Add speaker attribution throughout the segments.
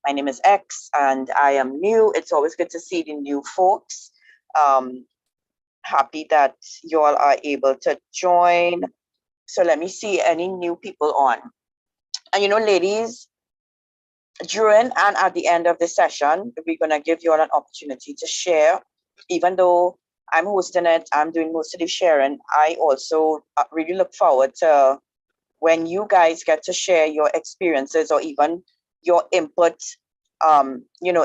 Speaker 1: My name is X, and I am new. It's always good to see the new folks. Um, Happy that you all are able to join. So let me see any new people on. And ladies, during and at the end of the session, we're gonna give you all an opportunity to share. Even though I'm hosting it, I'm doing most of the sharing. I also really look forward to when you guys get to share your experiences or even your input,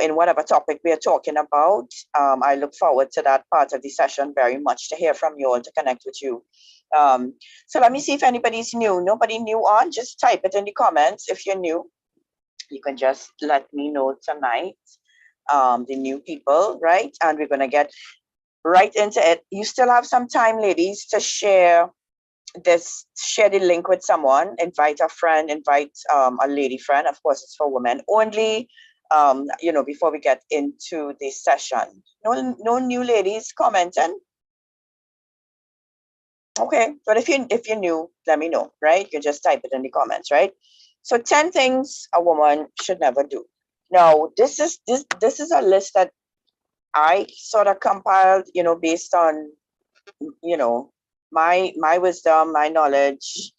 Speaker 1: in whatever topic we are talking about. I look forward to that part of the session very much, to hear from you all, to connect with you. So let me see if anybody's new. Nobody new on? Just type it in the comments if you're new. You can just let me know tonight, the new people, right? And we're going to get right into it. You still have some time, ladies, to share the link with someone. Invite a friend, invite a lady friend. Of course, it's for women only. Before we get into the session. No new ladies commenting. Okay, but if you're new, let me know, right? You can just type it in the comments, right? So 10 things a woman should never do. Now, this is a list that I sort of compiled, based on, my wisdom, my knowledge,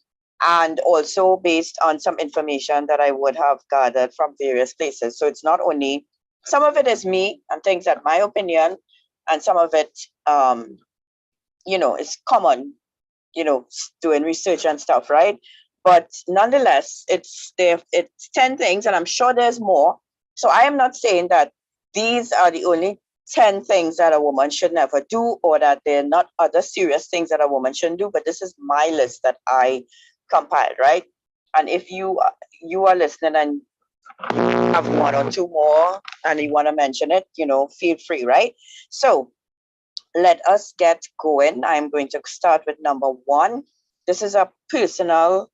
Speaker 1: and also based on some information that I would have gathered from various places. So it's not only, some of it is me and things that my opinion, and some of it, is common, doing research and stuff, right? But nonetheless, it's 10 things, and I'm sure there's more. So I am not saying that these are the only 10 things that a woman should never do, or that there are not other serious things that a woman shouldn't do, but this is my list that I compiled, right? And if you are listening and have one or two more and you want to mention it, feel free, right? So let us get going. I'm going to start with number 1. This is a personal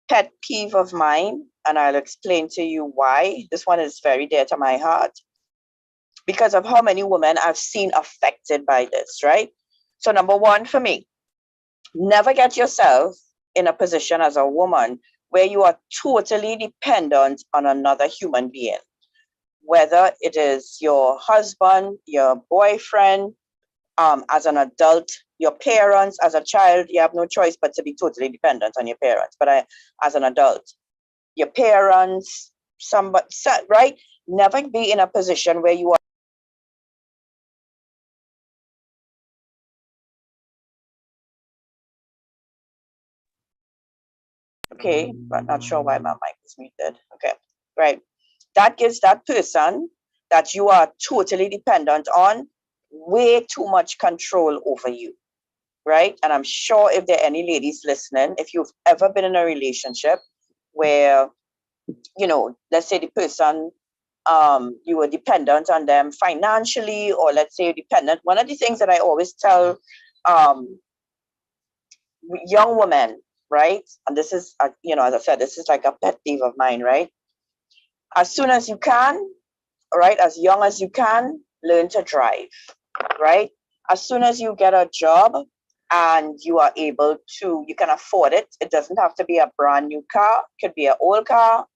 Speaker 1: pet peeve of mine, and I'll explain to you why. This one is very dear to my heart because of how many women I've seen affected by this, right? So number 1 for me, never get yourself in a position as a woman where you are totally dependent on another human being, whether it is your husband, your boyfriend, as an adult, your parents. As a child, you have no choice but to be totally dependent on your parents. But as an adult, your parents, somebody, right? Never be in a position where you are. Okay, but not sure why my mic is muted. Okay, right. That gives that person that you are totally dependent on way too much control over you, right? And I'm sure if there are any ladies listening, if you've ever been in a relationship where, let's say the person, you were dependent on them financially, or let's say you're dependent. One of the things that I always tell young women, right? And this is, as I said, this is like a pet peeve of mine, right? As soon as you can, right? As young as you can, learn to drive, right? As soon as you get a job and you are able to, you can afford it. It doesn't have to be a brand new car. It could be an old car.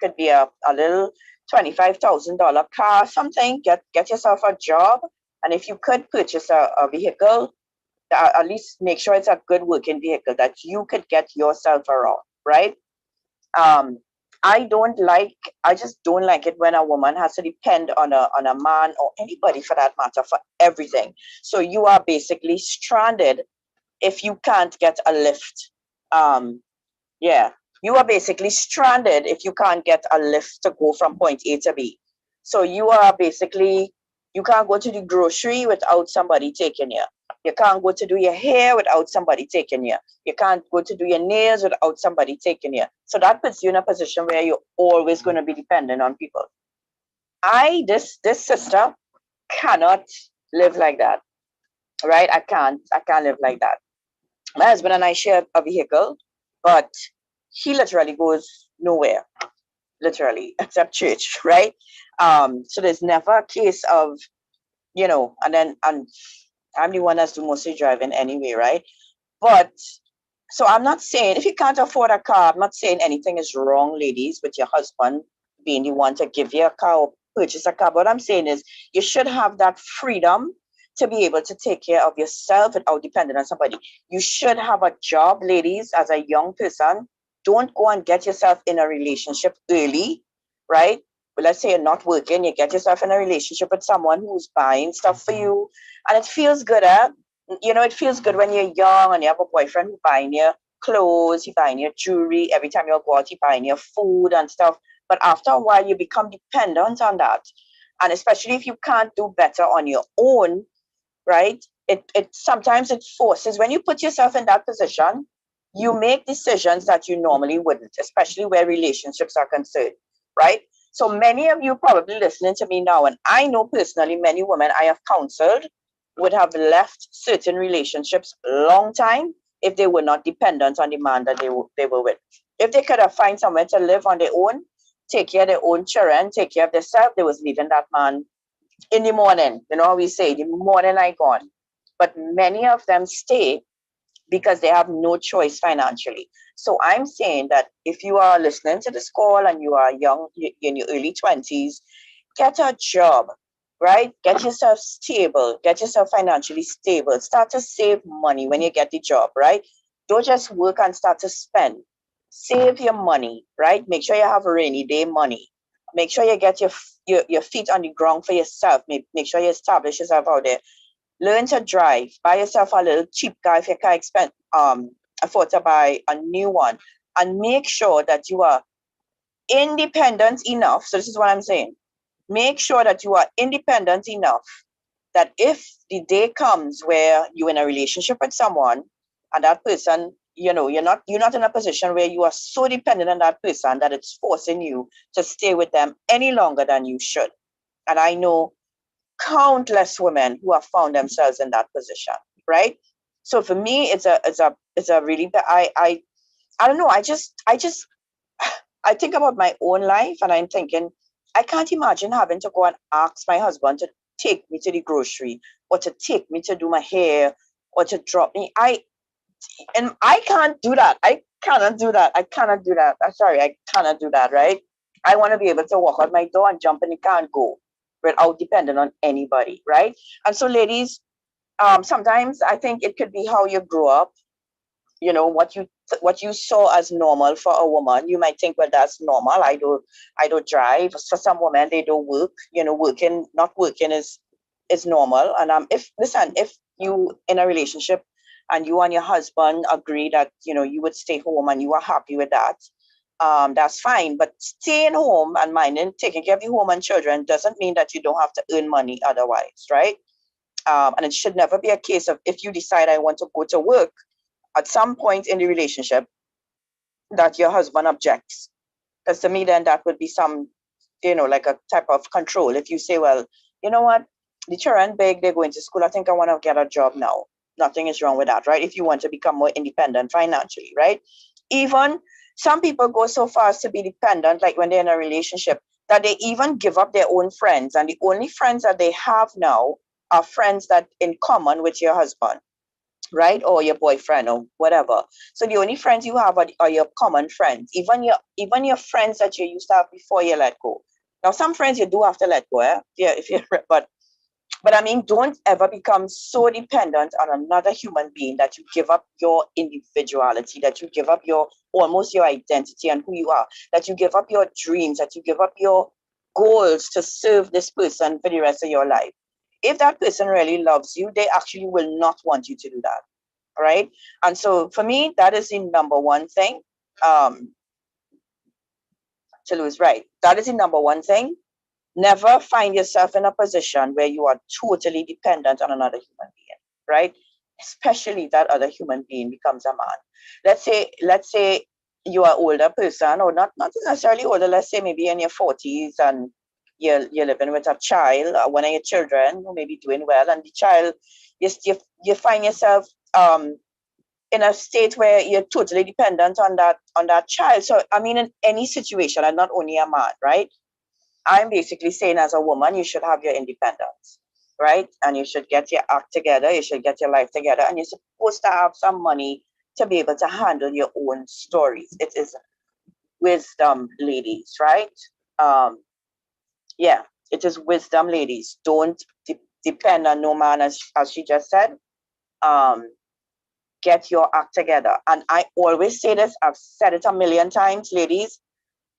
Speaker 1: Could be a little $25,000 car, something. Get yourself a job. And if you could purchase a vehicle, at least make sure it's a good working vehicle that you could get yourself around, right? I just don't like it when a woman has to depend on a man, or anybody for that matter, for everything. So you are basically stranded if you can't get a lift. Yeah, you are basically stranded if you can't get a lift to go from point A to B. So you are basically, you can't go to the grocery without somebody taking you. You can't go to do your hair without somebody taking you. You can't go to do your nails without somebody taking you. So that puts you in a position where you're always going to be dependent on people. This sister cannot live like that, right? I can't live like that. My husband and I share a vehicle, but he literally goes nowhere, literally, except church, right? So there's never a case of, and I'm the one that's do mostly driving anyway, right? But so I'm not saying if you can't afford a car, I'm not saying anything is wrong, ladies, with your husband being the one to give you a car or purchase a car. What I'm saying is you should have that freedom to be able to take care of yourself without depending on somebody. You should have a job, ladies, as a young person. Don't go and get yourself in a relationship early, right? But let's say you're not working, you get yourself in a relationship with someone who's buying stuff for you, and it feels good, eh? You know, it feels good when you're young and you have a boyfriend who's buying your clothes, he buying your jewelry, every time you go out, he buying your food and stuff. But after a while, you become dependent on that. And especially if you can't do better on your own, right? It sometimes it forces when you put yourself in that position, you make decisions that you normally wouldn't, especially where relationships are concerned, right? So many of you probably listening to me now, and I know personally many women I have counseled would have left certain relationships long time if they were not dependent on the man that they were with. If they could have find somewhere to live on their own, take care of their own children, take care of themselves, they was leaving that man in the morning. You know how we say, the morning I gone. But many of them stay because they have no choice financially. So I'm saying that if you are listening to this call and you are young, in your early 20s, get a job, right? Get yourself stable, get yourself financially stable. Start to save money when you get the job, right? Don't just work and start to spend. Save your money, right? Make sure you have rainy day money. Make sure you get your feet on the ground for yourself. Make sure you establish yourself out there. Learn to drive. Buy yourself a little cheap car if you can't afford to buy a new one. And make sure that you are independent enough. So this is what I'm saying. Make sure that you are independent enough that if the day comes where you're in a relationship with someone and that person, you know, you're not in a position where you are so dependent on that person that it's forcing you to stay with them any longer than you should. And I know countless women who have found themselves in that position, right? So for me, it's a really I don't know. I think about my own life and I'm thinking, I can't imagine having to go and ask my husband to take me to the grocery or to take me to do my hair or to drop me. I can't do that. I cannot do that. I cannot do that. I'm sorry, I cannot do that, right? I want to be able to walk out my door and jump in the car and go without depending on anybody, right? And so, ladies, sometimes I think it could be how you grew up. You know what you saw as normal for a woman. You might think, well, that's normal. I don't drive. For some women, they don't work. You know, working not working is normal. And if listen, if you in a relationship and you and your husband agree that you would stay home and you are happy with that, that's fine. But staying home and minding, taking care of your home and children doesn't mean that you don't have to earn money otherwise, right? And it should never be a case of if you decide I want to go to work at some point in the relationship that your husband objects. Because to me, then that would be some, like a type of control. If you say, well, you know what, the children big, they're going to school. I think I want to get a job now. Nothing is wrong with that, right? If you want to become more independent financially, right? Even some people go so far as to be dependent, like when they're in a relationship, that they even give up their own friends. And the only friends that they have now are friends that in common with your husband, right, or your boyfriend or whatever. So the only friends you have are your common friends, even your friends that you used to have before you let go. Now some friends you do have to let go, yeah, if you but I mean, don't ever become so dependent on another human being that you give up your individuality, that you give up your almost your identity and who you are, that you give up your dreams, that you give up your goals to serve this person for the rest of your life. If that person really loves you, they actually will not want you to do that. Right. And so for me, that is the number one thing. Um, Chilu is right. That is the number one thing. Never find yourself in a position where you are totally dependent on another human being, right? Especially that other human being becomes a man. Let's say you are older person, or not necessarily older. Let's say maybe in your 40s and you're living with a child, or one of your children who may be doing well, and the child, you find yourself in a state where you're totally dependent on that child. So I mean, in any situation, and not only a man, right? I'm basically saying as a woman, you should have your independence, right? And you should get your act together, you should get your life together, and you're supposed to have some money to be able to handle your own stories. It is wisdom, ladies, right? Um, yeah, it is wisdom, ladies. Don't depend on no man, as she just said. Um, get your act together. And I always say this, I've said it a million times, ladies.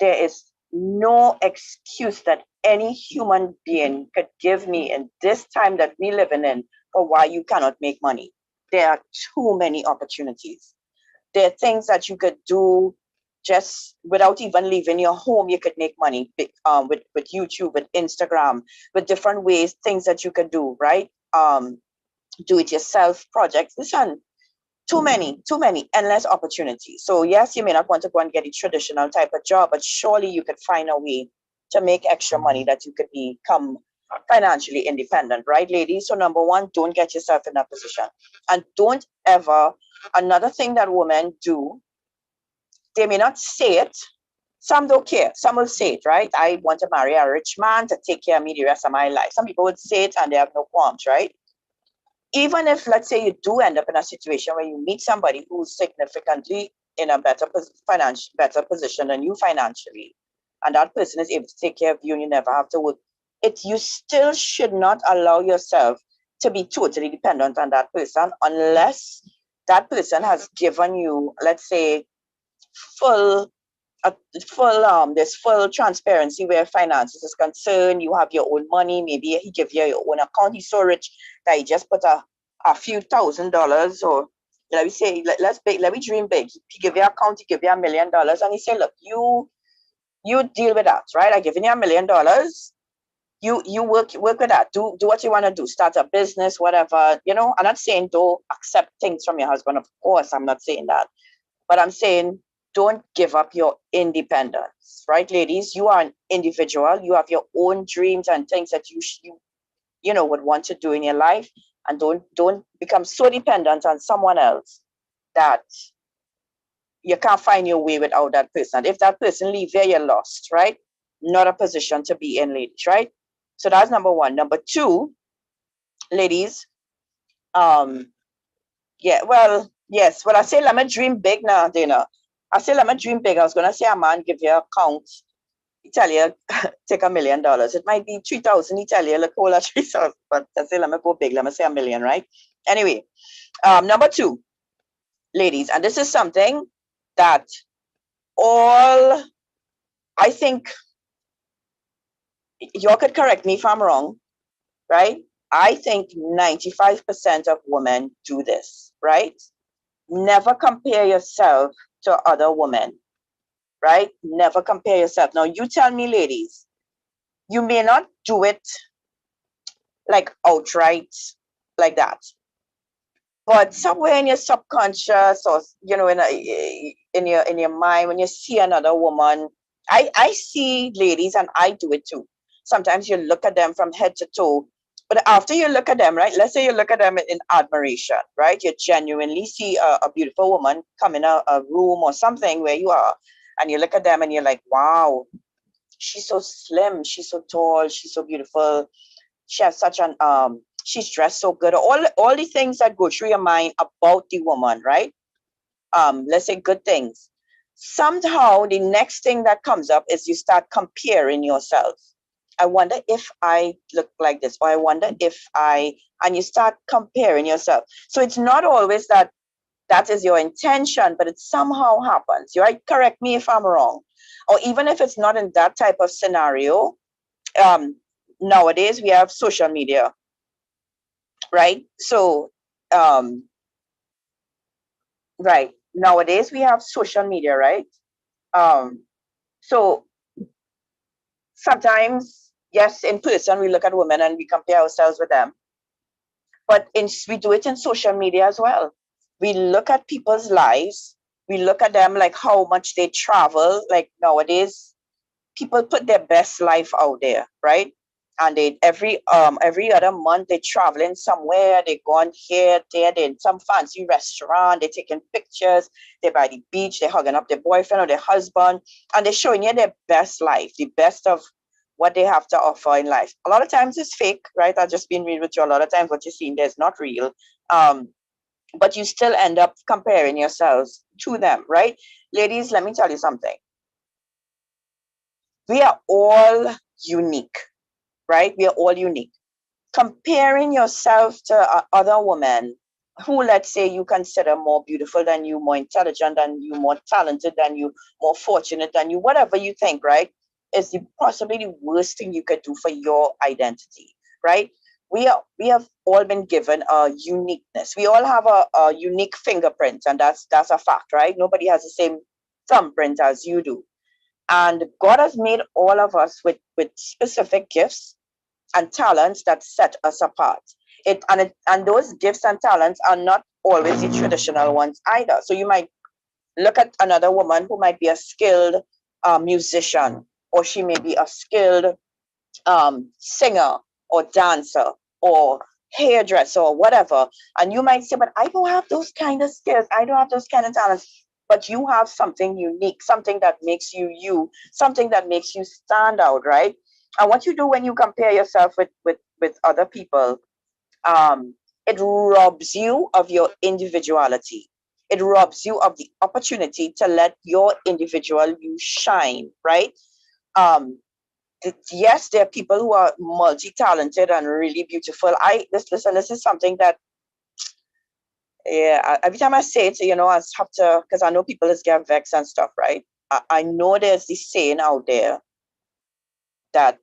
Speaker 1: There is no excuse that any human being could give me in this time that we living in for why you cannot make money. There are too many opportunities. There are things that you could do just without even leaving your home. You could make money with YouTube, with Instagram, with different ways, things that you could do, right? Do it yourself projects. Listen, too many, endless opportunities. So yes, you may not want to go and get a traditional type of job, but surely you could find a way to make extra money that you could become financially independent, right, ladies? So number one, don't get yourself in that position. And don't ever, another thing that women do, they may not say it. Some don't care. Some will say it, right? I want to marry a rich man to take care of me the rest of my life. Some people would say it and they have no qualms, right? Even if, let's say, you do end up in a situation where you meet somebody who's significantly in a better position than you financially, and that person is able to take care of you and you never have to work, you still should not allow yourself to be totally dependent on that person unless that person has given you, let's say, full a there's full transparency where finances is concerned. You have your own money. Maybe he give you your own account. He's so rich that he just put a few $1,000, or let me say, let me dream big. He give you an account, he give you $1 million, and he say, look, you deal with that, right? I giving you $1 million. You work with that. Do what you want to do. Start a business, whatever. I'm not saying don't accept things from your husband. Of course, I'm not saying that. But I'm saying don't give up your independence, right, ladies? You are an individual. You have your own dreams and things that you would want to do in your life, and don't become so dependent on someone else that you can't find your way without that person. If that person leave here, you're lost, right? Not a position to be in, ladies, right? So that's number one. Number two, ladies, um, yeah, well, yes. Well, I say let me dream big now, Dana. I say let me dream big. I was gonna say a man give you a count. He tell you take $1 million. It might be 3,000. He tell you look whole at 3,000. But I say let me go big. Let me say a million, right? Anyway, number two, ladies, and this is something that all I think you could correct me if I'm wrong, right? I think 95% of women do this, right? Never compare yourself to other women, right? Never compare yourself. Now, you tell me, ladies, you may not do it like outright like that, but somewhere in your subconscious, or in your mind, when you see another woman, I see ladies, and I do it too. Sometimes you look at them from head to toe, but after you look at them, right? Let's say you look at them in admiration, right? You genuinely see a beautiful woman come in a room or something where you are, and you look at them and you're like, wow, she's so slim, she's so tall, she's so beautiful, she has such an she's dressed so good, all the things that go through your mind about the woman, right? Let's say good things. Somehow the next thing that comes up is you start comparing yourself. I wonder if I look like this, or I wonder if and you start comparing yourself. So it's not always that is your intention, but it somehow happens. You right? Correct me if I'm wrong. Or even if it's not in that type of scenario, um, nowadays we have social media, right? So, um, right, nowadays we have social media, right? Um, so sometimes, yes, in person we look at women and we compare ourselves with them, but we do it in social media as well. We look at people's lives. We look at them like how much they travel. Like nowadays, people put their best life out there, right? And they every other month they traveling somewhere, they gone here, there, they in some fancy restaurant, they're taking pictures, they're by the beach, they're hugging up their boyfriend or their husband, and they're showing you their best life, the best of what they have to offer in life. A lot of times it's fake, right? I've just been real with you. A lot of times what you're seeing there is not real. Um, but you still end up comparing yourselves to them, right? Ladies, let me tell you something. we are all unique, right? We are all unique. Comparing yourself to other women who, let's say, you consider more beautiful than you, more intelligent than you, more talented than you, more fortunate than you, whatever you think, right, is possibly the worst thing you could do for your identity, right? We have all been given a uniqueness. We all have a unique fingerprint, and that's a fact, right? Nobody has the same thumbprint as you do. And God has made all of us with specific gifts and talents that set us apart. And those gifts and talents are not always the traditional ones either. So you might look at another woman who might be a skilled musician, or she may be a skilled singer or dancer or hairdresser or whatever. And you might say, but I don't have those kind of skills. I don't have those kind of talents. But you have something unique, something that makes you you, something that makes you stand out, right? And what you do when you compare yourself with other people, um, it robs you of your individuality. It robs you of the opportunity to let your individual you shine, right? Um, yes, there are people who are multi-talented and really beautiful. Listen, this is something that, yeah, every time I say it, I have to, because I know people is get vexed and stuff, right? I know there's this saying out there that,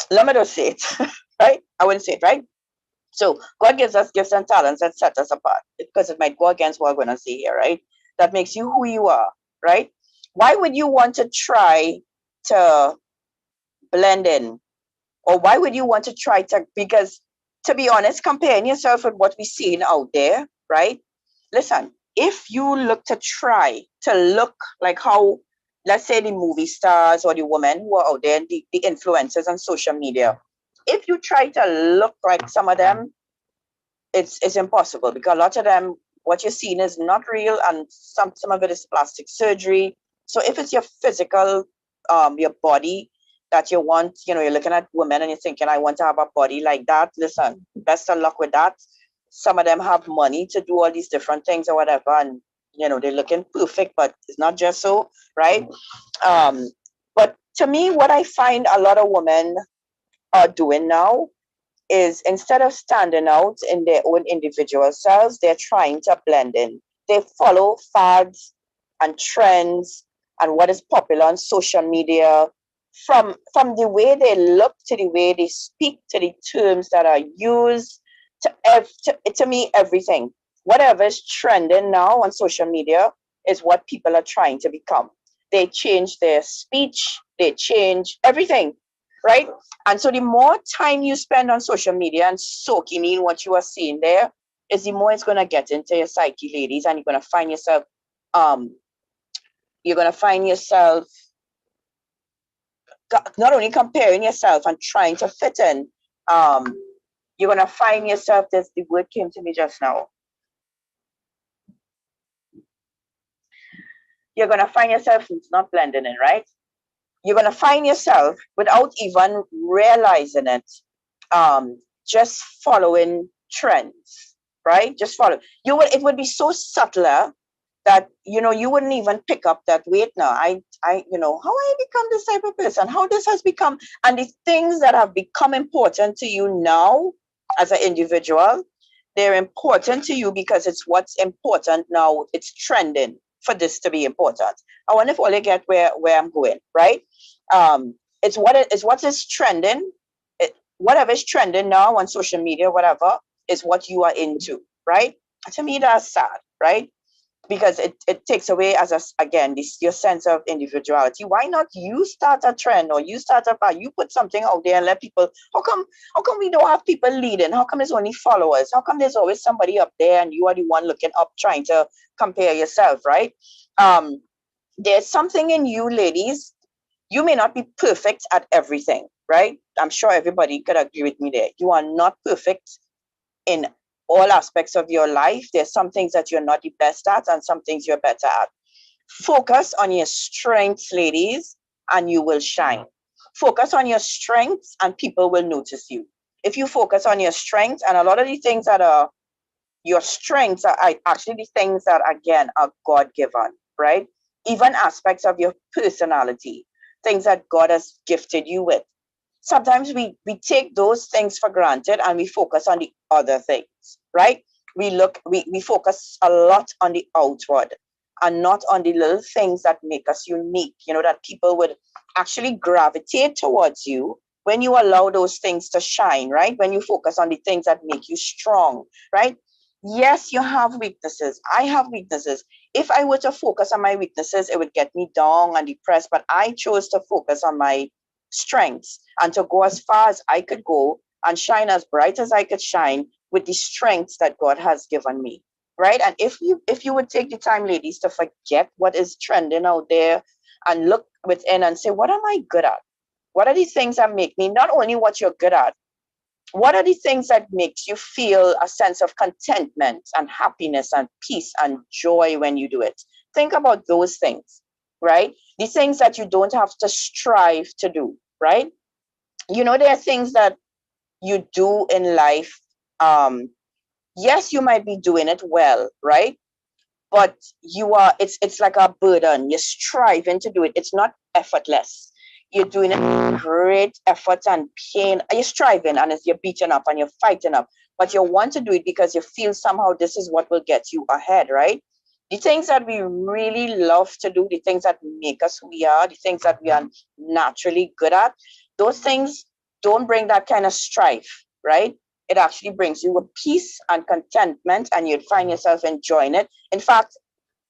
Speaker 1: let me just say it, right? I wouldn't say it, right? So God gives us gifts and talents that set us apart, because it might go against what I'm going to say here, right? That makes you who you are, right? Why would you want to try to blend in? Or why would you want to try to, because to be honest, comparing yourself with what we're seeing out there, right? Listen, if you look to try to look like how, let's say, the movie stars or the women who are out there, the influencers on social media, if you try to look like some of them, it's impossible, because a lot of them, what you're seeing is not real, and some of it is plastic surgery. So if it's your physical, your body that you want, you're looking at women and you're thinking, I want to have a body like that. Listen, best of luck with that. Some of them have money to do all these different things or whatever, and they're looking perfect, but it's not just so, right? Um, but to me, what I find a lot of women are doing now is, instead of standing out in their own individual selves, they're trying to blend in. They follow fads and trends and what is popular on social media, from the way they look to the way they speak to the terms that are used to me, everything. Whatever is trending now on social media is what people are trying to become. They change their speech, they change everything, right? And so the more time you spend on social media and soaking in what you are seeing there, is the more it's going to get into your psyche, ladies, and um, you're going to find yourself not only comparing yourself and trying to fit in, um, you're going to find yourself, this the word came to me just now. You're going to find yourself, it's not blending in, right? You're going to find yourself, without even realizing it, just following trends, right? Just follow. It would be so subtler that you wouldn't even pick up that, wait, now how I become this type of person, how this has become, and the things that have become important to you now as an individual, they're important to you because it's what's important now. It's trending for this to be important. I wonder if all you get where I'm going, right? It's what is trending. Whatever is trending now on social media, whatever, is what you are into, right? To me, that's sad, right? Because it takes away, again, your sense of individuality. Why not you start a trend, or you start you put something out there and let people, how come we don't have people leading? How come there's only followers? How come there's always somebody up there and you are the one looking up trying to compare yourself, right? um there's something in you, ladies. You may not be perfect at everything, right? I'm sure everybody could agree with me there. You are not perfect in all aspects of your life. There's some things that you're not the best at and some things you're better at. Focus on your strengths, ladies, and you will shine. Focus on your strengths and people will notice you. If you focus on your strengths, and a lot of the things that are your strengths are actually the things that, again, are God given, right? even aspects of your personality, things that God has gifted you with. Sometimes we take those things for granted and we focus on the other things, right? We focus a lot on the outward and not on the little things that make us unique, that people would actually gravitate towards you when you allow those things to shine, right? When you focus on the things that make you strong, right? Yes, you have weaknesses. I have weaknesses. If I were to focus on my weaknesses, it would get me down and depressed, but I chose to focus on my strengths and to go as far as I could go and shine as bright as I could shine with the strengths that God has given me. Right. And if you would take the time, ladies, to forget what is trending out there and look within and say, what am I good at? What are these things that make me not only what you're good at, what are the things that makes you feel a sense of contentment and happiness and peace and joy when you do it? Think about those things, right? The things that you don't have to strive to do, right? There are things that you do in life. Yes, you might be doing it well, right? But it's like a burden. You're striving to do it. It's not effortless. You're doing it with great effort and pain. You're striving and you're beating up and you're fighting up, but you want to do it because you feel somehow this is what will get you ahead, right? The things that we really love to do, the things that make us who we are, the things that we are naturally good at, those things don't bring that kind of strife, right? It actually brings you a peace and contentment, and you'd find yourself enjoying it. In fact,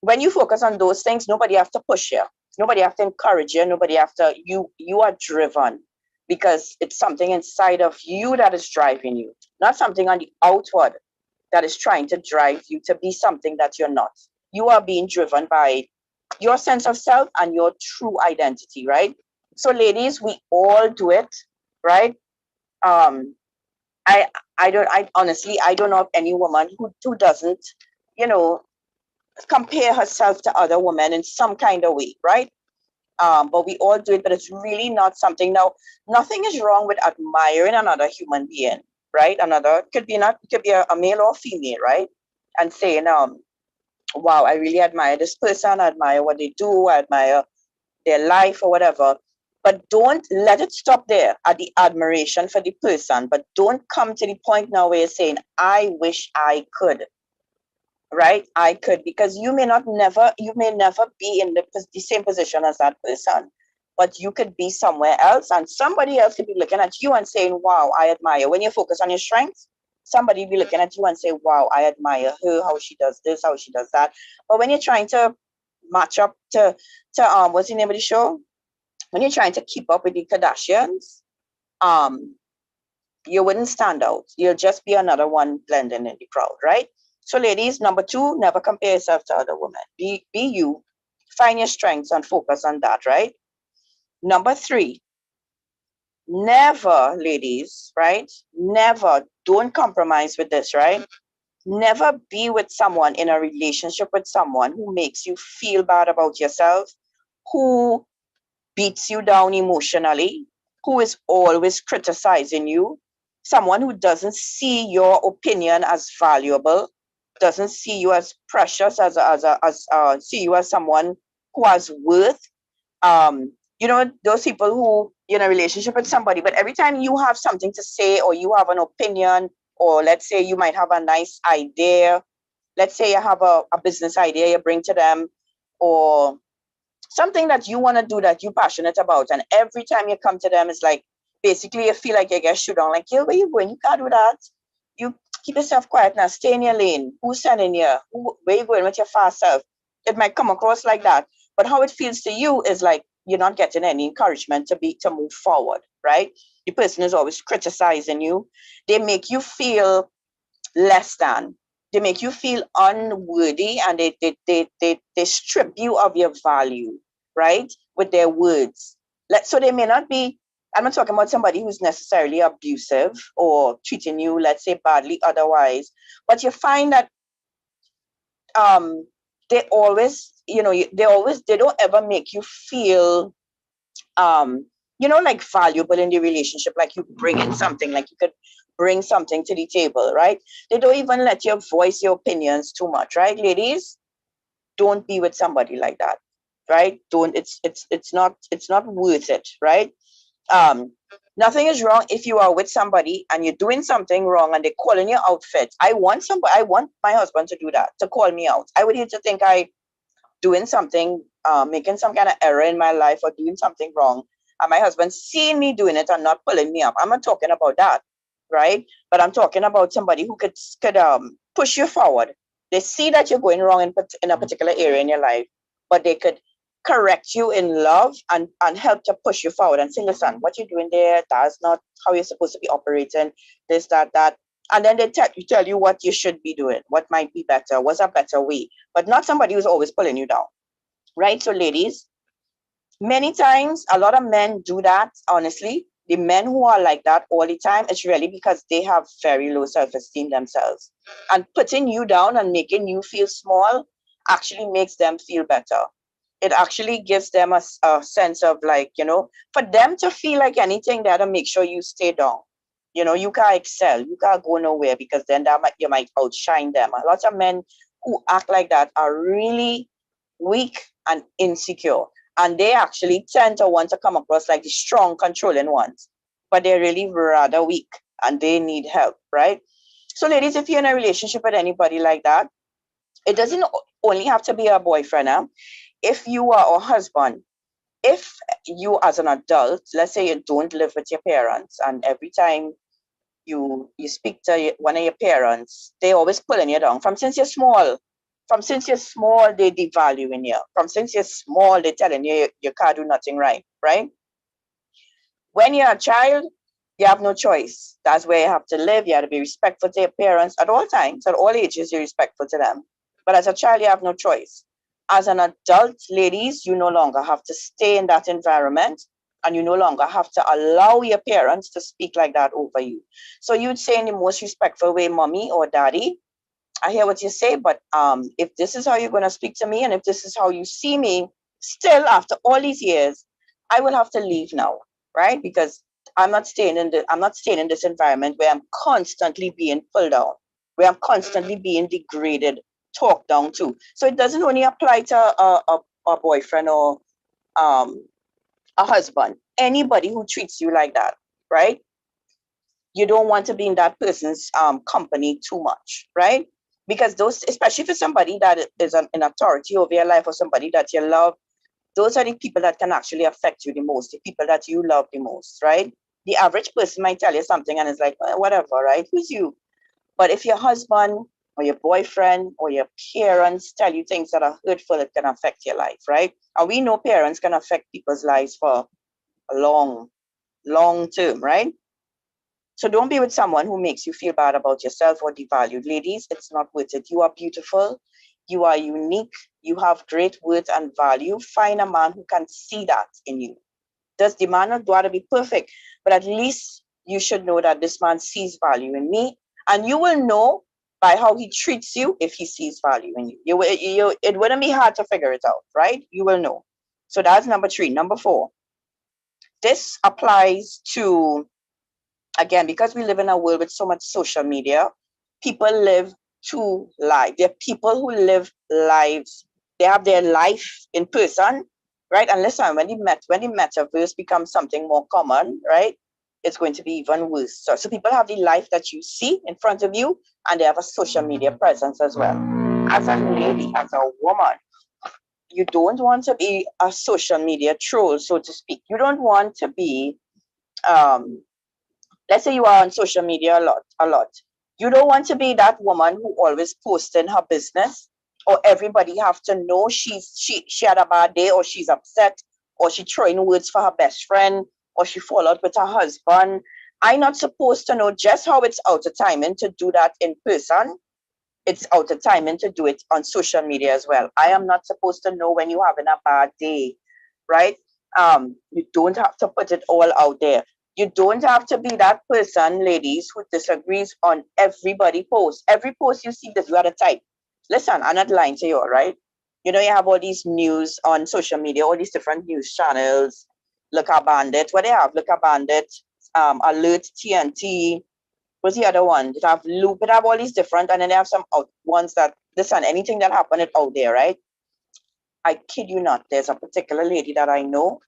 Speaker 1: when you focus on those things, nobody have to push you. Nobody have to encourage you. Nobody have to, you are driven because it's something inside of you that is driving you, not something on the outward that is trying to drive you to be something that you're not. You are being driven by your sense of self and your true identity, right? So ladies, we all do it, right? Um, I honestly, I don't know of any woman who doesn't, you know, compare herself to other women in some kind of way, right? But we all do it, but it's really not something. Now, nothing is wrong with admiring another human being, right? Another could be a male or female, right? And saying, wow, I really admire this person, I admire what they do, I admire their life or whatever. But don't let it stop there at the admiration for the person. But don't come to the point now where you're saying, I wish I could, right? I could, because you may never be in the same position as that person, but you could be somewhere else, and somebody else could be looking at you and saying, wow, I admire. When you focus on your strengths, somebody be looking at you and say, wow, I admire her, how she does this, how she does that. But when you're trying to match up to what's the name of the show? When you're trying to keep up with the Kardashians, um, you wouldn't stand out. You'll just be another one blending in the crowd, right? So, ladies, number two, never compare yourself to other women. Be you. Find your strengths and focus on that, right? Number three, never, ladies, right? Never, don't compromise with this, right? Never be with someone in a relationship with someone who makes you feel bad about yourself, who beats you down emotionally, who is always criticizing you, someone who doesn't see your opinion as valuable, doesn't see you as precious, see you as someone who has worth. Those people who in a relationship with somebody, but every time you have something to say or you have an opinion, or let's say you might have a nice idea, let's say you have a business idea you bring to them, or something that you want to do that you're passionate about, and every time you come to them, it's like basically you feel like you get shut down, like, yo, where you going? You can't do that. You keep yourself quiet now, stay in your lane. Who's sending you? Where you going with your fast self? It might come across like that, but how it feels to you is like you're not getting any encouragement to move forward, right? The person is always criticizing you. They make you feel less than. They make you feel unworthy, and they strip you of your value, right? With their words. So they may not be, I'm not talking about somebody who's necessarily abusive or treating you, let's say, badly otherwise, but you find that they always, they don't ever make you feel like valuable in the relationship, like you bring in something, like you could bring something to the table, right? They don't even let you voice your opinions too much, right? Ladies, don't be with somebody like that. right? Don't, it's not worth it, right? Um, Nothing is wrong if you are with somebody and you're doing something wrong and they call in your outfit. I want my husband to do that, to call me out. I would hate to think I doing something, making some kind of error in my life or doing something wrong, and my husband seeing me doing it and not pulling me up. I'm not talking about that, right? But I'm talking about somebody who could push you forward. They see that you're going wrong in a particular area in your life, but they could correct you in love and help to push you forward and say, listen, what you're doing there, that's not how you're supposed to be operating, this, that. And then they tell you what you should be doing, what might be better, what's a better way, but not somebody who's always pulling you down, right? So, ladies, many times a lot of men do that, honestly. The men who are like that all the time, it's really because they have very low self-esteem themselves. And putting you down and making you feel small actually makes them feel better. It actually gives them a sense of, like, for them to feel like anything, they to make sure you stay down. You can't excel, you can't go nowhere, because then you might outshine them. A lot of men who act like that are really weak and insecure, and they actually tend to want to come across like the strong, controlling ones, but they're really rather weak and they need help, right? So, ladies, if you're in a relationship with anybody like that, it doesn't only have to be a boyfriend. Huh? If you are a husband, if you as an adult, let's say you don't live with your parents, and every time you speak to one of your parents, they always pulling you down. From since you're small, they devaluing you. From since you're small, they telling you can't do nothing right, right? When you're a child, you have no choice. That's where you have to live. You have to be respectful to your parents at all times, at all ages. You're respectful to them. But as a child, you have no choice. As an adult, ladies, you no longer have to stay in that environment, and you no longer have to allow your parents to speak like that over you. So you'd say in the most respectful way, mommy or daddy, I hear what you say, but if this is how you're going to speak to me, and if this is how you see me, still after all these years, I will have to leave now, right? Because I'm not staying in this environment where I'm constantly being pulled down, where I'm constantly being degraded, talked down to. So it doesn't only apply to a boyfriend or um, a husband. Anybody who treats you like that, right? You don't want to be in that person's company too much, right? Because those, especially for somebody that is an authority over your life, or somebody that you love, those are the people that can actually affect you the most, the people that you love the most, right? The average person might tell you something and it's like, whatever, right? Who's you? But if your husband or your boyfriend or your parents tell you things that are hurtful, it can affect your life, right? And we know parents can affect people's lives for a long term, right? So don't be with someone who makes you feel bad about yourself or devalued. Ladies, it's not worth it. You are beautiful. You are unique. You have great worth and value. Find a man who can see that in you. Does the man not got to be perfect? But at least you should know that this man sees value in me. And you will know by how he treats you if he sees value in you. It wouldn't be hard to figure it out, right? You will know. So that's number 3. Number 4. This applies to, again, because we live in a world with so much social media, people live 2 lives. There are people who live lives, they have their life in person, right? And listen, when the metaverse becomes something more common, right, it's going to be even worse. So people have the life that you see in front of you, and they have a social media presence as well. As a lady, as a woman, you don't want to be a social media troll, so to speak. You don't want to be um, let's say you are on social media a lot. You don't want to be that woman who always posting her business, or everybody have to know she had a bad day, or she's upset, or she throwing words for her best friend, or she fall out with her husband. I'm not supposed to know. Just how it's out of timing to do that in person, it's out of timing to do it on social media as well. I am not supposed to know when you're having a bad day, right? You don't have to put it all out there. You don't have to be that person, ladies, who disagrees on everybody post. Every post you see that you are the type. Listen, I'm not lying to you, right? You have all these news on social media, all these different news channels. Look at Bandit. What they have? Look at Bandit. Alert TNT. What's the other one? It have Loop. It have all these different, and then they have some ones that, listen, anything that happened, it out there, right? I kid you not, there's a particular lady that I know,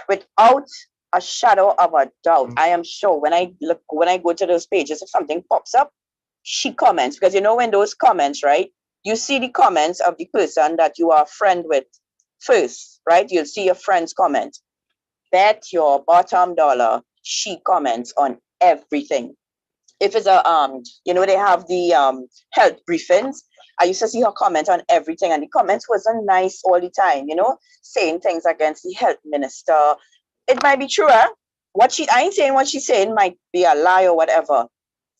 Speaker 1: without a shadow of a doubt, I am sure when I go to those pages, if something pops up, she comments, because you know when those comments, right? You see the comments of the person that you are a friend with first, right? You'll see your friend's comment. Bet your bottom dollar she comments on everything. If it's a they have the health briefings. I used to see her comment on everything, and the comments wasn't nice all the time, saying things against the health minister. It might be true, huh? I ain't saying what she's saying might be a lie or whatever,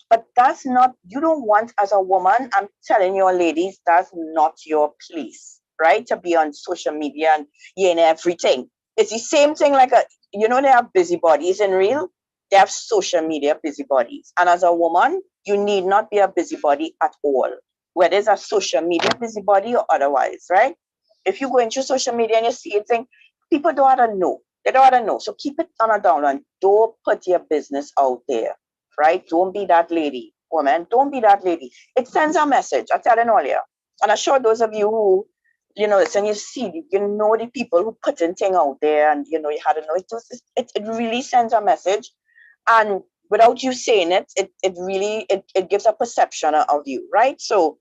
Speaker 1: but that's not, you don't want, as a woman, I'm telling you, ladies, that's not your place, right? To be on social media and in everything. It's the same thing like they have busybodies in real, they have social media busybodies. And as a woman, you need not be a busybody at all, whether it's a social media busybody or otherwise, right? If you go into social media and you see a thing, people don't want to know. They don't want to know. So keep it on a down and don't put your business out there, right? Don't be that lady, woman. Don't be that lady. It sends a message. I tell you earlier. And I'm sure those of you who, listen, you see, the people who put in thing out there, and, you had to know it really sends a message. And without you saying it, it really, it gives a perception of you, right? So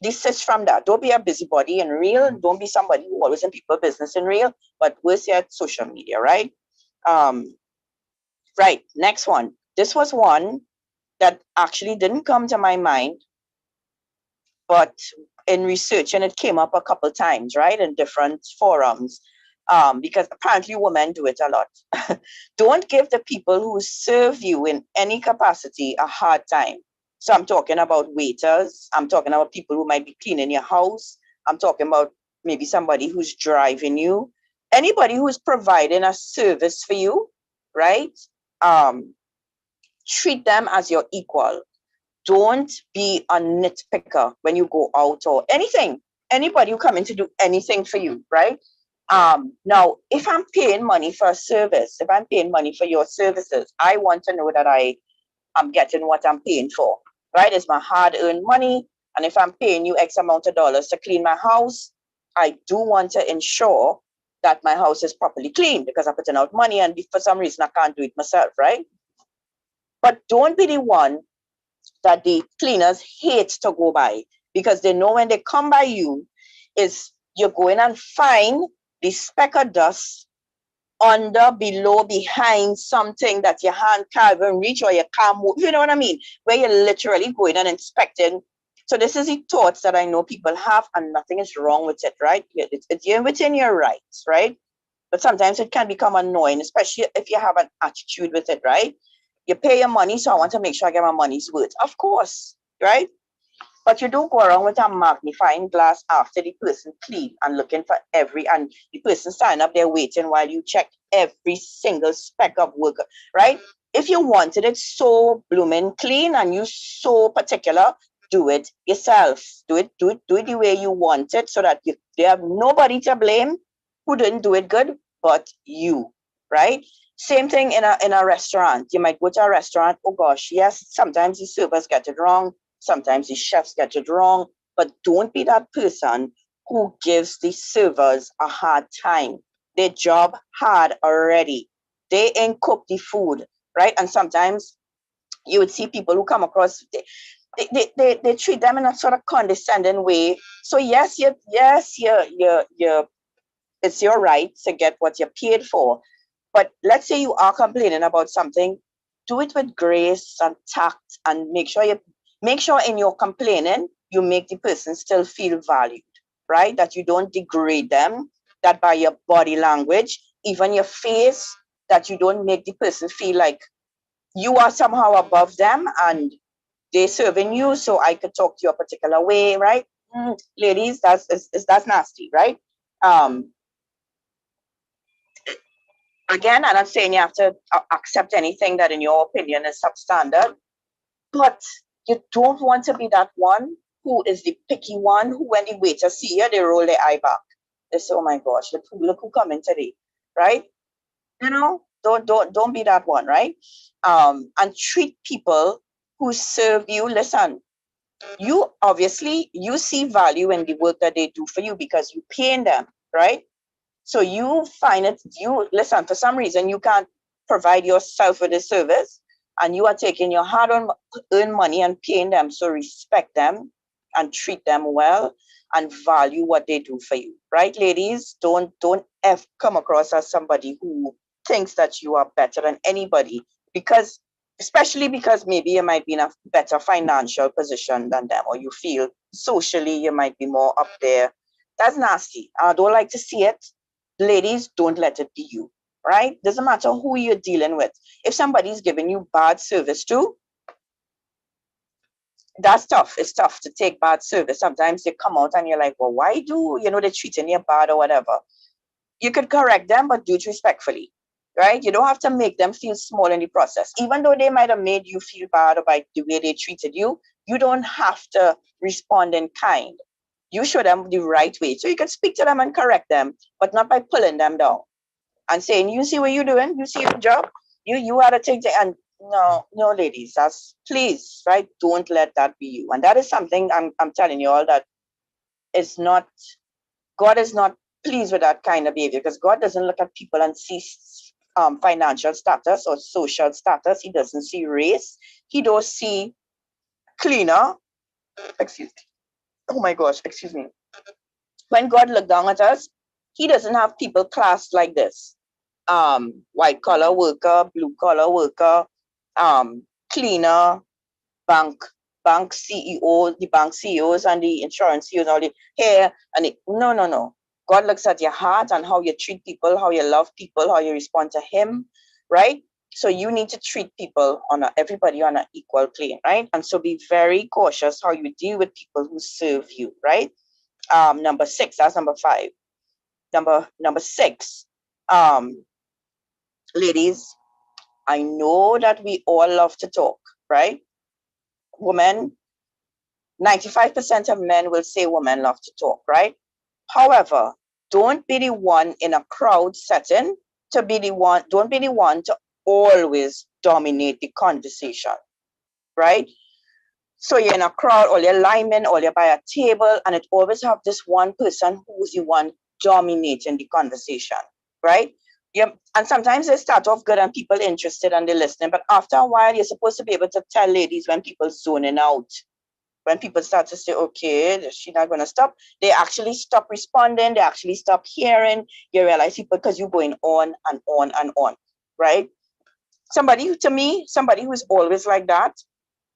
Speaker 1: desist from that. Don't be a busybody in real. Don't be somebody who always in people business in real, but worse yet, social media, right? Um, right. Next one. This was one that actually didn't come to my mind, but in research, and it came up a couple times, right, in different forums, because apparently women do it a lot. Don't give the people who serve you in any capacity a hard time. So I'm talking about waiters. I'm talking about people who might be cleaning your house. I'm talking about maybe somebody who's driving you. Anybody who's providing a service for you, right? Um, Treat them as your equal. Don't be a nitpicker when you go out or anything. Anybody who come in to do anything for you, right? Now, if I'm paying money for a service, if I'm paying money for your services, I want to know that I'm getting what I'm paying for, right? It's my hard-earned money, and if I'm paying you X amount of dollars to clean my house, I do want to ensure that my house is properly cleaned because I'm putting out money, and for some reason I can't do it myself, right? But don't be the one that the cleaners hate to go by, because they know when they come by you, is you're going and find the speck of dust under, below, behind something that your hand can't even reach or you can't move. You know what I mean? Where you're literally going and inspecting. So this is the thoughts that I know people have, and nothing is wrong with it, right? You're within your rights, right? But sometimes it can become annoying, especially if you have an attitude with it, right? You pay your money, so I want to make sure I get my money's worth. Of course, right? But you don't go around with a magnifying glass after the person clean and looking for and the person standing up there waiting while you check every single speck of work, right? If you wanted it so blooming clean and you so particular, do it yourself. Do it the way you want it, so that you have nobody to blame who didn't do it good but you, right? Same thing in a restaurant. You might go to a restaurant. Oh gosh, yes, sometimes the servers get it wrong. Sometimes the chefs get it wrong, but don't be that person who gives the servers a hard time. Their job hard already. They ain't cook the food, right? And sometimes you would see people who come across, they treat them in a sort of condescending way. So yes, it's your right to get what you're paid for. But let's say you are complaining about something, do it with grace and tact, and make sure in your complaining you make the person still feel valued, right? That you don't degrade them, that by your body language, even your face, that you don't make the person feel like you are somehow above them and they're serving you, so I could talk to you a particular way, right? Ladies, that's nasty, right? Um, Again, I'm not saying you have to accept anything that in your opinion is substandard, but you don't want to be that one who is the picky one who, when the waiter see you, they roll their eye back. They say, oh my gosh, look who come in today, right? Don't be that one, right? And treat people who serve you. Listen, You obviously you see value in the work that they do for you because you paying them, right? So you find it, you listen, for some reason you can't provide yourself with a service and you are taking your hard earned money and paying them. So respect them and treat them well and value what they do for you. Right, ladies? Don't ever come across as somebody who thinks that you are better than anybody because especially because maybe you might be in a better financial position than them or you feel socially you might be more up there. That's nasty. I don't like to see it. Ladies, don't let it be you, right? Doesn't matter who you're dealing with. If somebody's giving you bad service too, that's tough. It's tough to take bad service. Sometimes they come out and you're like, well, why do, they're treating you bad or whatever. You could correct them, but do it respectfully, right? You don't have to make them feel small in the process. Even though they might have made you feel bad about the way they treated you, you don't have to respond in kind. You show them the right way. So you can speak to them and correct them, but not by pulling them down and saying, "You see what you're doing? You see your job? You had to take the and no, no, ladies, that's please, right? Don't let that be you." And that is something I'm telling you all that is not God is not pleased with that kind of behavior because God doesn't look at people and see financial status or social status. He doesn't see race. He does see cleaner. Excuse me. Oh my gosh, excuse me. When God looked down at us, He doesn't have people classed like this. White collar worker, blue collar worker, cleaner, bank bank CEO, the bank CEOs and the insurance CEOs, all the hair and no, no, no. God looks at your heart and how you treat people, how you love people, how you respond to Him, right? So you need to treat people everybody on an equal plane, right? And so be very cautious how you deal with people who serve you, right? Number six, that's number five. Number six, um, ladies, I know that we all love to talk, right? Women, 95% of men will say women love to talk, right? However, don't be the one in a crowd setting to be the one, don't be the one to always dominate the conversation, right? So you're in a crowd, or you're linemen, or you're by a table, and it always have this one person who's the one dominating the conversation, right? Yeah, and sometimes they start off good and people interested and they're listening, but after a while, you're supposed to be able to tell ladies when people zoning out. When people start to say, okay, she's not going to stop, they actually stop responding, they actually stop hearing. You realize people, because you're going on and on and on, right? Somebody who's always like that,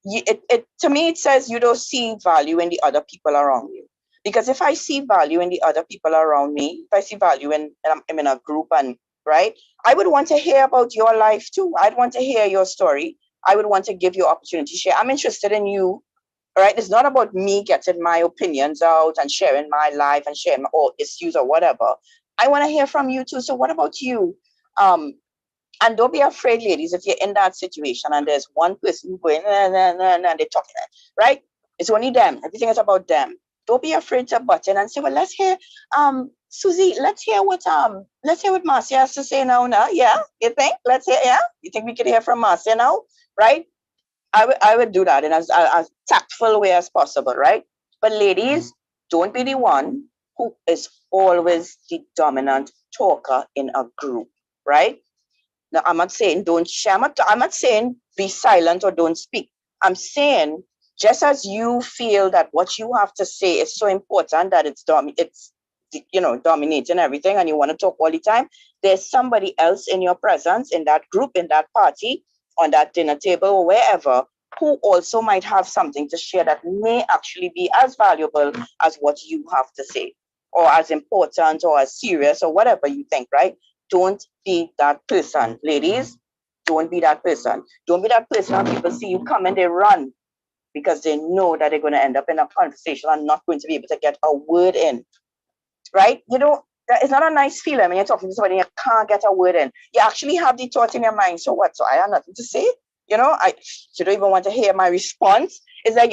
Speaker 1: to me it says you don't see value in the other people around you. Because if I see value in the other people around me, if I see value I'm in a group, and right, I would want to hear about your life too. I'd want to hear your story. I would want to give you opportunity to share. I'm interested in you. All right, it's not about me getting my opinions out and sharing my life and sharing all issues or whatever. I want to hear from you too. So what about you? um and don't be afraid, ladies, if you're in that situation and there's one person going, nah, nah, nah, nah, they're talking, right? It's only them. Everything is about them. Don't be afraid to butt in and say, well, let's hear, Susie, let's hear what Marcia has to say now. Yeah, you think? Let's hear, yeah? You think we could hear from Marcia now? Right? I would do that in as tactful way as possible, right? But ladies, don't be the one who is always the dominant talker in a group, right? Now, I'm not saying don't share. I'm not saying be silent or don't speak. I'm saying just as you feel that what you have to say is so important that it's dominating everything, and you want to talk all the time. There's somebody else in your presence, in that group, in that party, on that dinner table, or wherever, who also might have something to share that may actually be as valuable as what you have to say, or as important, or as serious, or whatever you think, right? Don't be that person, ladies. Don't be that person. Don't be that person when people see you come and they run because they know that they're going to end up in a conversation and not going to be able to get a word in, right? It's not a nice feeling when you're talking to somebody and you can't get a word in. You actually have the thought in your mind. So what? So I have nothing to say. You don't even want to hear my response. It's like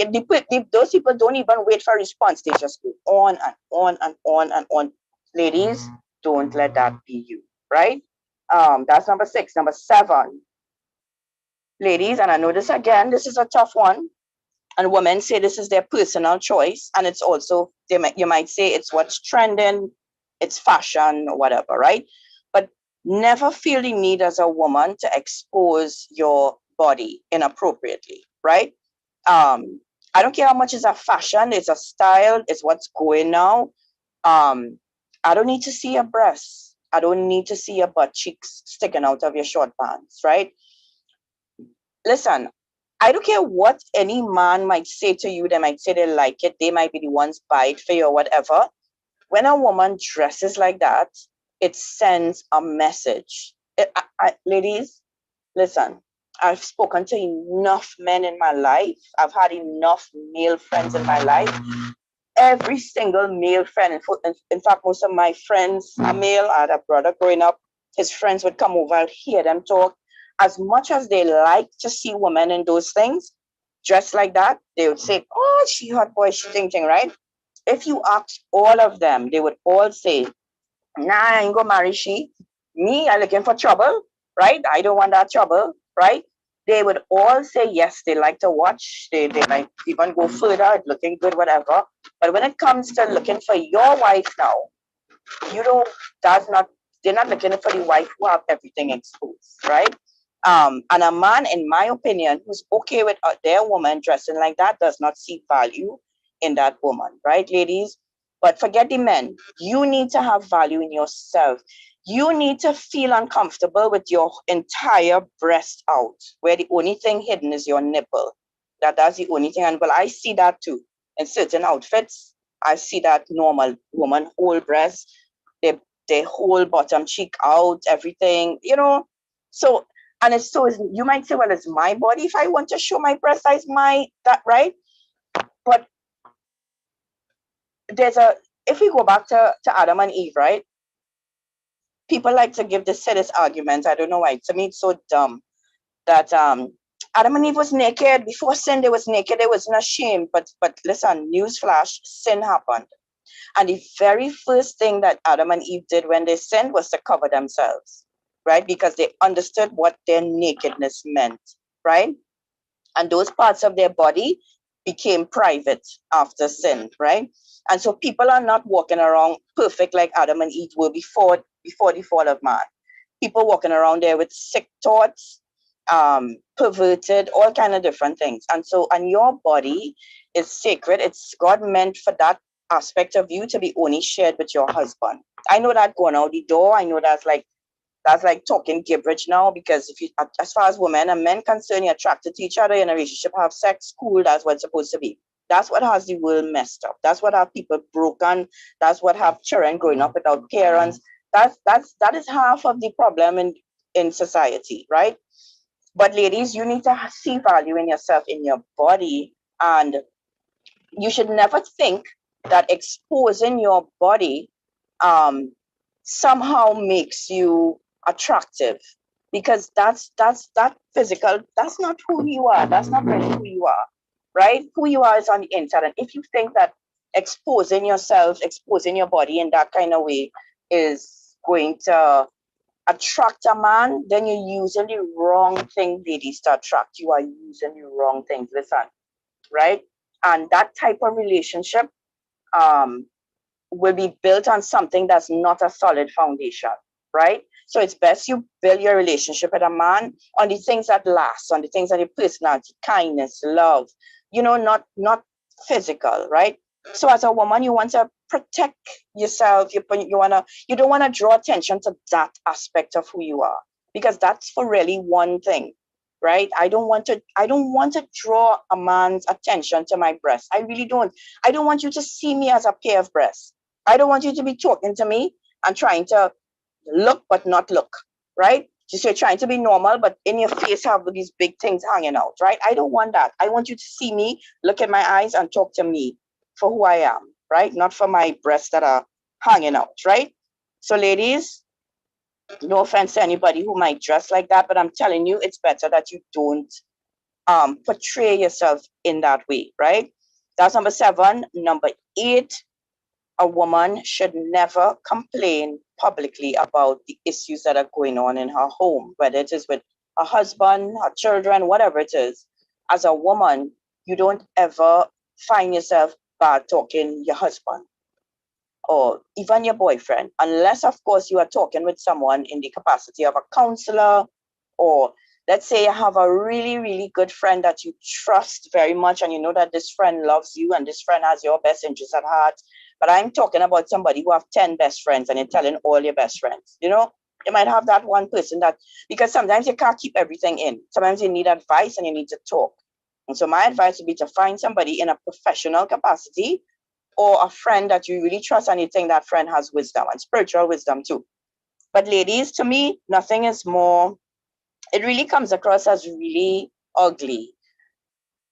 Speaker 1: those people don't even wait for a response. They just go on and on and on and on. Ladies, don't let that be you, right? That's number six. Number seven, ladies, and I know this again, this is a tough one. And women say this is their personal choice, and it's also you might say it's what's trending, it's fashion or whatever, right? But never feel the need as a woman to expose your body inappropriately, right? I don't care how much is a fashion, it's a style, it's what's going now. I don't need to see your breasts. I don't need to see your butt cheeks sticking out of your short pants, right? Listen, I don't care what any man might say to you. They might say they like it. They might be the ones buy it for you or whatever. When a woman dresses like that, it sends a message. Ladies, listen, I've spoken to enough men in my life. I've had enough male friends in my life. Every single male friend, in fact, most of my friends are male. I had a brother growing up. His friends would come over, I'd hear them talk. As much as they like to see women in those things, dressed like that, they would say, oh, she hot boy, she ting, right? If you ask all of them, they would all say, nah, I ain't gonna marry she. Me, I looking for trouble, right? I don't want that trouble, right? They would all say yes, they like to watch, they might even go further, looking good, whatever. But when it comes to looking for your wife now, you don't, that's not, they're not looking for the wife who have everything exposed, right? And a man, in my opinion, who's okay with their woman dressing like that does not see value in that woman, right, ladies? But forget the men. You need to have value in yourself. You need to feel uncomfortable with your entire breast out, where the only thing hidden is your nipple. That's the only thing. And well, I see that too in certain outfits. I see that normal woman, whole breast, their whole bottom cheek out, everything, So, and it's so, you might say, well, it's my body. If I want to show my breast size, that, right? But if we go back to Adam and Eve, right? People like to give this argument. I don't know why. To me, it's so dumb that Adam and Eve was naked. Before sin, they was naked. They wasn't ashamed. But listen, newsflash, sin happened. And the very first thing that Adam and Eve did when they sinned was to cover themselves, right? Because they understood what their nakedness meant, right? And those parts of their body became private after sin, right? And so people are not walking around perfect like Adam and Eve were before the fall of man. People walking around there with sick thoughts, perverted, all kind of different things. And your body is sacred. It's God meant for that aspect of you to be only shared with your husband. I know that going out the door. I know that's like talking gibberish now, because if you, as far as women and men concerned, you're attracted to each other in a relationship, have sex, cool, that's what it's supposed to be. That's what has the world messed up. That's what have people broken. That's what have children growing up without parents. That is half of the problem in society, right? But ladies, you need to see value in yourself, in your body, and you should never think that exposing your body somehow makes you attractive, because that physical, that's not who you are. That's not really who you are, right? Who you are is on the inside. And if you think that exposing yourself, exposing your body in that kind of way is going to attract a man, then you're using the wrong thing, ladies, to attract. You are using the wrong things. Listen, right? And that type of relationship um, will be built on something that's not a solid foundation, right? So it's best you build your relationship with a man on the things that last, on the things that your personality, kindness, love, not physical, right? So as a woman, you want to protect yourself. You don't want to draw attention to that aspect of who you are, because that's for really one thing, right? I don't want to draw a man's attention to my breasts. I really don't. I don't want you to see me as a pair of breasts. I don't want you to be talking to me and trying to look but not look, right? Just you're trying to be normal, but in your face have these big things hanging out, right? I don't want that. I want you to see me, look at my eyes, and talk to me for who I am, right? Not for my breasts that are hanging out, right? So, ladies, no offense to anybody who might dress like that, but I'm telling you, it's better that you don't portray yourself in that way, right? That's number 7. Number 8, a woman should never complain publicly about the issues that are going on in her home, whether it is with her husband, her children, whatever it is. As a woman, you don't ever find yourself bad talking your husband or even your boyfriend, unless, of course, you are talking with someone in the capacity of a counselor, or let's say you have a really, really good friend that you trust very much, and you know that this friend loves you and this friend has your best interest at heart. But I'm talking about somebody who have 10 best friends and you're telling all your best friends, you might have that one person that, because sometimes you can't keep everything in. Sometimes you need advice and you need to talk. And so my advice would be to find somebody in a professional capacity or a friend that you really trust and you think that friend has wisdom and spiritual wisdom too. But ladies, to me, nothing is more, it really comes across as really ugly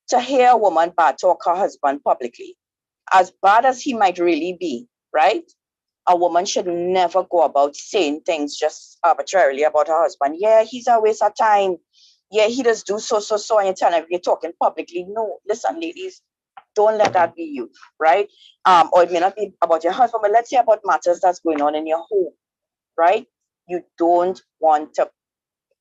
Speaker 1: to hear a woman bad talk her husband publicly. As bad as he might really be, right? A woman should never go about saying things just arbitrarily about her husband. Yeah, he's a waste of time. Yeah, he does do so, and you're talking publicly. No, listen, ladies, don't let that be you, right? Or it may not be about your husband, but let's say about matters that's going on in your home, right? You don't want to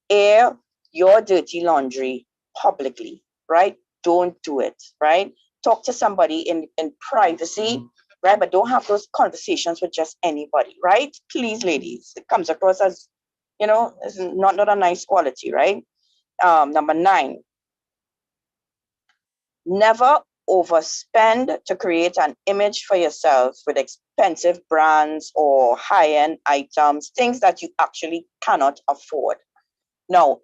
Speaker 1: air your dirty laundry publicly, right? Don't do it, right? Talk to somebody in privacy, right? But don't have those conversations with just anybody, right? Please, ladies, it comes across as, it's not a nice quality, right? Number 9, never overspend to create an image for yourself with expensive brands or high-end items, things that you actually cannot afford. Now,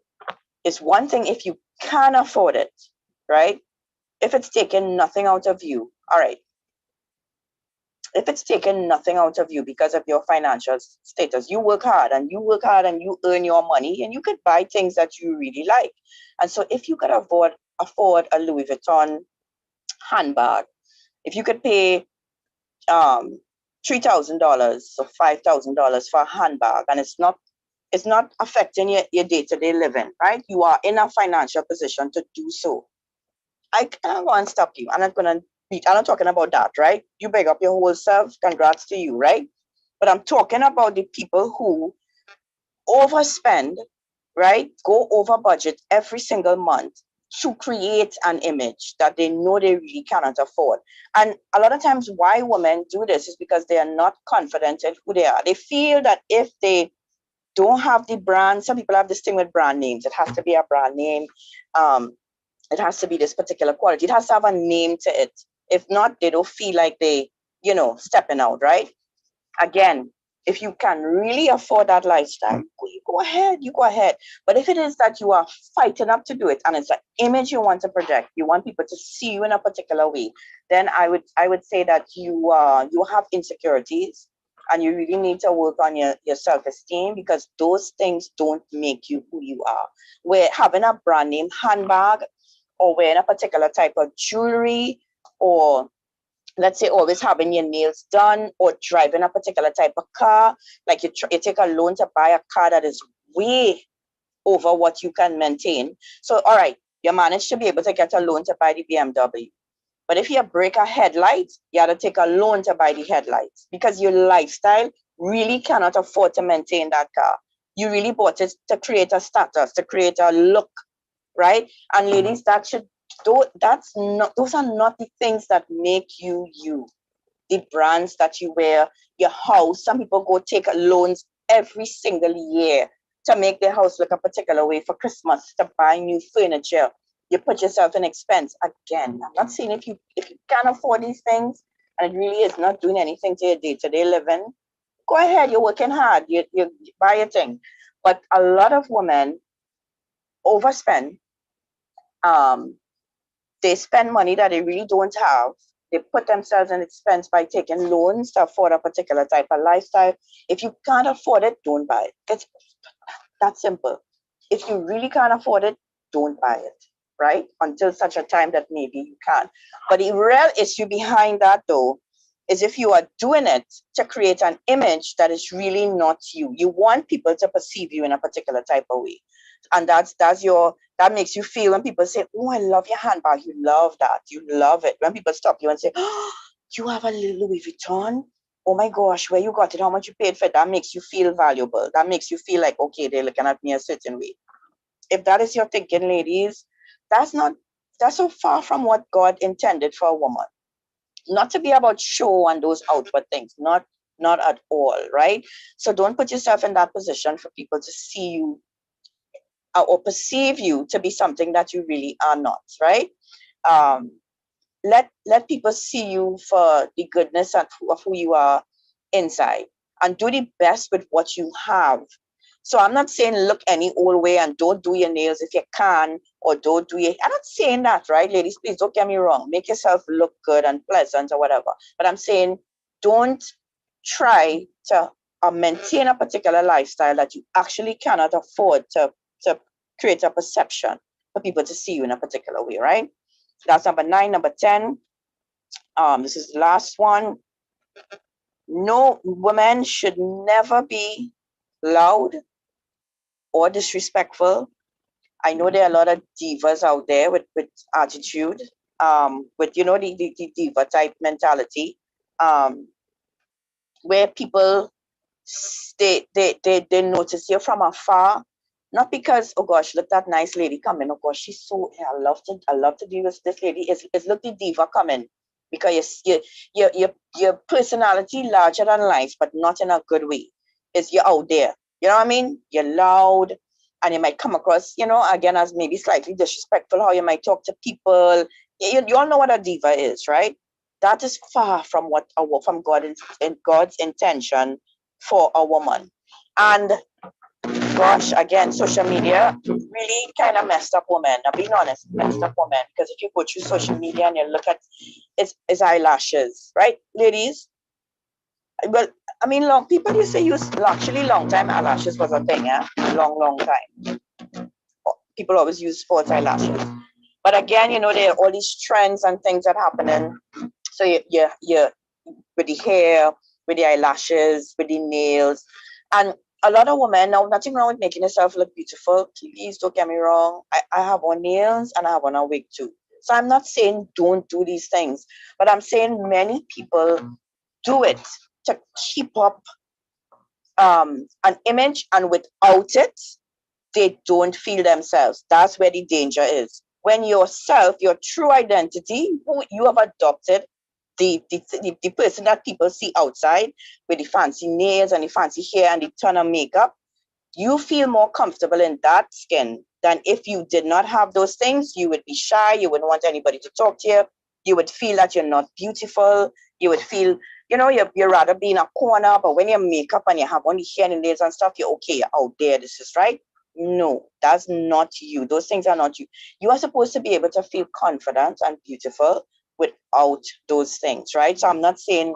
Speaker 1: it's one thing if you can afford it, right? If it's taken nothing out of you, all right. If it's taken nothing out of you because of your financial status, you work hard and you earn your money and you could buy things that you really like. And so if you could afford a Louis Vuitton handbag, if you could pay $3,000 or $5,000 for a handbag, and it's not affecting your day-to-day living, right? You are in a financial position to do so. I can't go and stop you. I'm not talking about that, right? You big up your whole self, congrats to you, right? But I'm talking about the people who overspend, right? Go over budget every single month to create an image that they know they really cannot afford. And a lot of times why women do this is because they are not confident in who they are. They feel that if they don't have the brand, some people have this thing with brand names. It has to be a brand name. It has to be this particular quality. It has to have a name to it. If not, they don't feel like they, stepping out, right? Again, if you can really afford that lifestyle, you go ahead, But if it is that you are fighting up to do it and it's an image you want to project, you want people to see you in a particular way, then I would say that you have insecurities and you really need to work on your self-esteem, because those things don't make you who you are. Where having a brand name handbag or wearing a particular type of jewelry, or let's say always having your nails done, or driving a particular type of car, like you take a loan to buy a car that is way over what you can maintain. So, all right, you managed to be able to get a loan to buy the BMW. But if you break a headlight, you have to take a loan to buy the headlights, because your lifestyle really cannot afford to maintain that car. You really bought it to create a status, to create a look, right? And ladies, those are not the things that make you you. The brands that you wear, your house. Some people go take loans every single year to make their house look a particular way for Christmas, to buy new furniture. You put yourself in expense. Again, I'm not saying if you can't afford these things and it really is not doing anything to your day-to-day living, go ahead, you're working hard, you buy a thing. But a lot of women overspend. um they spend money that they really don't have. They put themselves in expense by taking loans to afford a particular type of lifestyle. If you can't afford it, don't buy it. It's that simple. If you really can't afford it, don't buy it, right? Until such a time that maybe you can. But the real issue behind that, though, is if you are doing it to create an image that is really not you. You want people to perceive you in a particular type of way. And that makes you feel when people say, "Oh, I love your handbag." You love that. You love it. When people stop you and say, "Oh, you have a little Louis Vuitton? Oh my gosh, where you got it, how much you paid for it," that makes you feel valuable. That makes you feel like, okay, they're looking at me a certain way. If that is your thinking, ladies, that's not that's so far from what God intended for a woman. Not to be about show and those outward things, not at all, right? So don't put yourself in that position for people to see you or perceive you to be something that you really are not, right? Um, let people see you for the goodness of who you are inside, and do the best with what you have. So I'm not saying look any old way and don't do your nails if you can, or don't do it. I'm not saying that, right, ladies? Please don't get me wrong. Make yourself look good and pleasant or whatever. But I'm saying don't try to maintain a particular lifestyle that you actually cannot afford to create a perception for people to see you in a particular way, right? That's number 9. Number 10, this is the last one. No, women should never be loud or disrespectful. I know there are a lot of divas out there with attitude, with the diva type mentality, um, where people they notice you from afar, not because, oh gosh, look that nice lady coming. Oh gosh, she's so, I love to do this lady. Is look the diva coming, because your personality larger than life, but not in a good way. Is you're out there. You know what I mean? You're loud, and you might come across, again, as maybe slightly disrespectful. How you might talk to people. You all know what a diva is, right? That is far from from God's intention for a woman. And gosh, again, social media really kind of messed up women. I'm being honest, messed up women. Because if you go through social media and you look at its eyelashes, right, ladies? Well, I mean, long people used to use actually long time eyelashes was a thing, yeah, long time. People always use false eyelashes, but again, there are all these trends and things that happening. So you with the hair, with the eyelashes, with the nails. And a lot of women, now nothing wrong with making yourself look beautiful. Please don't get me wrong. I have on nails and I have on a wig too. So I'm not saying don't do these things, but I'm saying many people do it to keep up an image, and without it, they don't feel themselves. That's where the danger is. When yourself, your true identity, who you have adopted, the person that people see outside with the fancy nails and the fancy hair and the ton of makeup, you feel more comfortable in that skin than if you did not have those things. You would be shy. You wouldn't want anybody to talk to you. You would feel that you're not beautiful. You would feel, you're rather be in a corner. But when you have makeup and you have on the hair and nails and stuff, you're okay. You're out there. This is right. No, that's not you. Those things are not you. You are supposed to be able to feel confident and beautiful without those things, right? So I'm not saying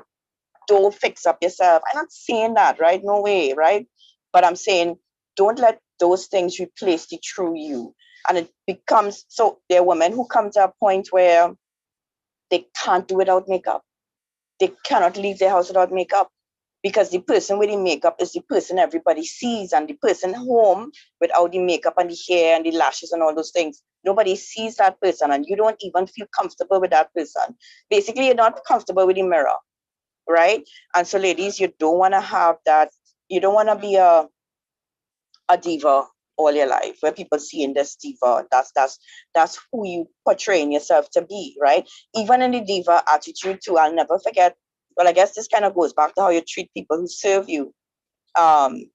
Speaker 1: don't fix up yourself. I'm not saying that, right? No way, right? But I'm saying don't let those things replace the true you. And it becomes, so there are women who come to a point where they can't do without makeup. They cannot leave their house without makeup, because the person with the makeup is the person everybody sees, and the person home without the makeup and the hair and the lashes and all those things, nobody sees that person, and you don't even feel comfortable with that person. Basically, you're not comfortable with the mirror, right? And so, ladies, you don't want to have that. You don't want to be a diva all your life, where people see in this diva. That's who you portraying yourself to be, right? Even in the diva attitude too. I'll never forget. Well, I guess this kind of goes back to how you treat people who serve you. Um,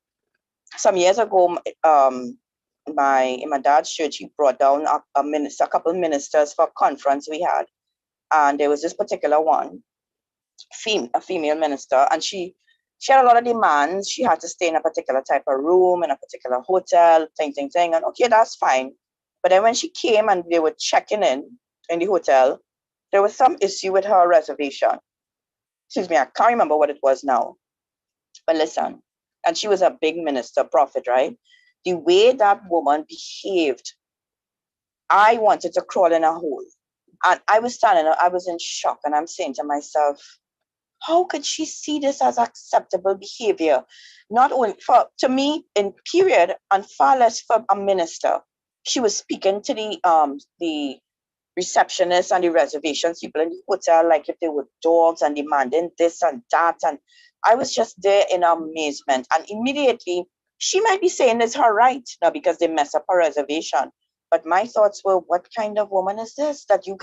Speaker 1: some years ago, in my dad's church, he brought down a couple of ministers for a conference we had, and there was this particular one, a female minister, and she had a lot of demands. She had to stay in a particular type of room, in a particular hotel, thing. And okay, that's fine. But then when she came and they were checking in the hotel, there was some issue with her reservation. Excuse me, I can't remember what it was now. But listen, and she was a big minister, prophet, right? The way that woman behaved, I wanted to crawl in a hole. And I was I was in shock, and I'm saying to myself, how could she see this as acceptable behavior? Not only to me in period, and far less for a minister. She was speaking to the receptionists and the reservations people in the hotel like if they were dogs, and demanding this and that. And I was just there in amazement. And immediately she might be saying it's her right now because they mess up her reservation. But my thoughts were, what kind of woman is this that you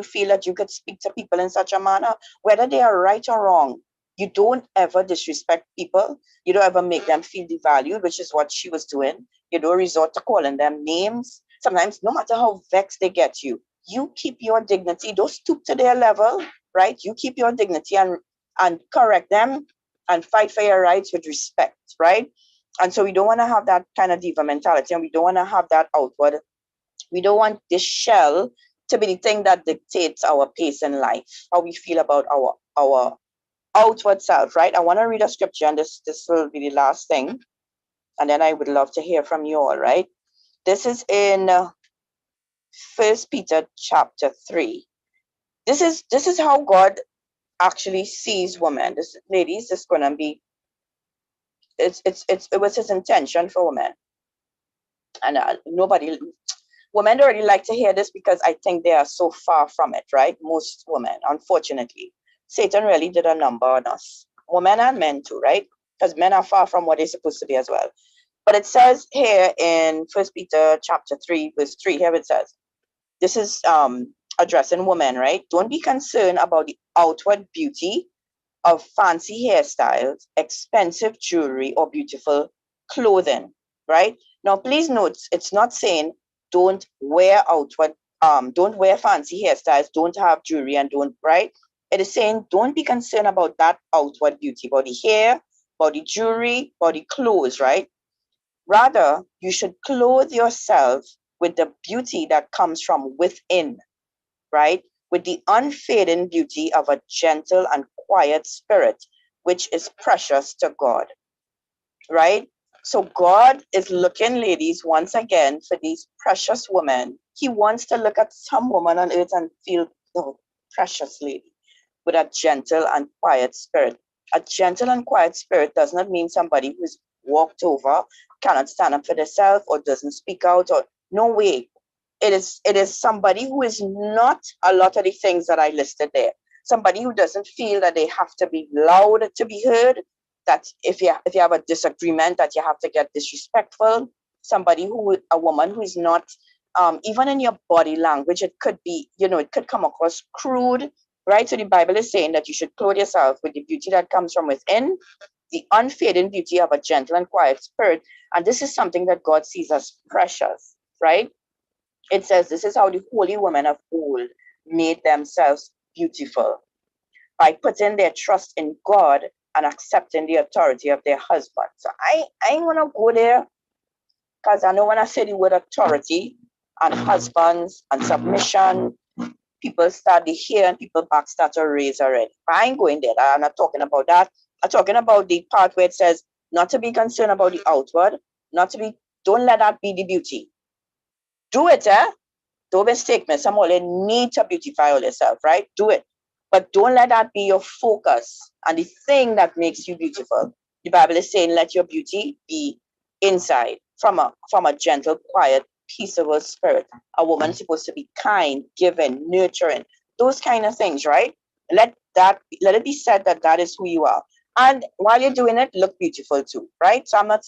Speaker 1: feel that you could speak to people in such a manner, whether they are right or wrong? You don't ever disrespect people. You don't ever make them feel devalued, which is what she was doing. You don't resort to calling them names. Sometimes, no matter how vexed they get you, you keep your dignity. Don't stoop to their level, right? You keep your dignity and correct them and fight for your rights with respect, right? And so we don't want to have that kind of diva mentality, and we don't want to have that outward. We don't want this shell to be the thing that dictates our pace in life, how we feel about our outward self, right? I want to read a scripture, and this will be the last thing, and then I would love to hear from you all, right? This is in First Peter chapter 3. This is how God actually sees women. This, ladies, this is gonna be, it was his intention for women, and nobody, women don't really like to hear this because I think they are so far from it, right? Most women, unfortunately, Satan really did a number on us, women and men too, right? Because men are far from what they're supposed to be as well. But it says here in First Peter chapter 3, verse 3, here it says, this is addressing women, right? Don't be concerned about the outward beauty of fancy hairstyles, expensive jewelry, or beautiful clothing, right? Now, please note, it's not saying don't wear outward, don't wear fancy hairstyles, don't have jewelry, and don't, right? It is saying don't be concerned about that outward beauty, about the hair, about the jewelry, about the clothes, right? Rather, you should clothe yourself with the beauty that comes from within, right? With the unfading beauty of a gentle and quiet spirit, which is precious to God, right? So God is looking, ladies, once again for these precious women. He wants to look at some woman on earth and feel, oh, precious lady, with a gentle and quiet spirit. A gentle and quiet spirit does not mean somebody who's walked over, cannot stand up for themselves, or doesn't speak out, or no way. It is somebody who is not a lot of the things that I listed there. Somebody who doesn't feel that they have to be loud to be heard, that if you have a disagreement that you have to get disrespectful. Somebody a woman who is not, even in your body language, it could be, it could come across crude, right? So the Bible is saying that you should clothe yourself with the beauty that comes from within, the unfading beauty of a gentle and quiet spirit. And this is something that God sees as precious, right? It says this is how the holy women of old made themselves beautiful, by putting their trust in God and accepting the authority of their husband. So I ain't want to go there, because I know when I say the word authority and husbands and submission, people start to hear and people back start to raise already. I ain't going there. I'm not talking about that. I'm talking about the part where it says not to be concerned about the outward, don't let that be the beauty. Do it, eh? Don't mistake me. Some of you need to beautify yourself, right? Do it. But don't let that be your focus and the thing that makes you beautiful. The Bible is saying, let your beauty be inside, from a gentle, quiet, peaceable spirit. A woman is supposed to be kind, giving, nurturing, those kind of things, right? Let it be said that that is who you are. And while you're doing it, look beautiful too, right? So I'm not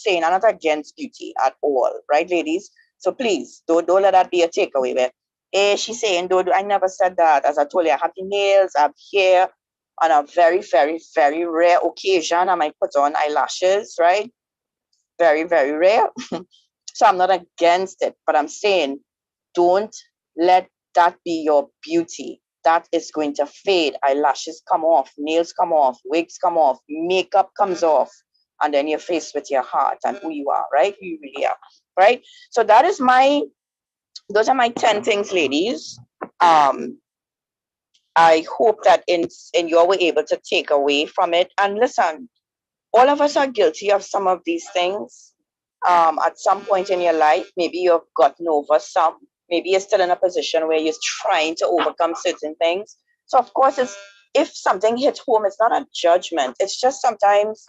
Speaker 1: against beauty at all, right, ladies? So please don't let that be a takeaway where, she's saying, I never said that. As I told you, I have the nails, I have hair. On a very, very, very rare occasion, I might put on eyelashes, right? Very, very rare. So I'm not against it, but I'm saying don't let that be your beauty. That is going to fade. Eyelashes come off, nails come off, wigs come off, makeup comes off, and then you're faced with your heart and who you are, right? Who you really are, right? So those are my 10 things, ladies. I hope that in you were able to take away from it. And listen, all of us are guilty of some of these things. At some point in your life, maybe you've gotten over some. Maybe you're still in a position where you're trying to overcome certain things. So of course, if something hits home, it's not a judgment. It's just sometimes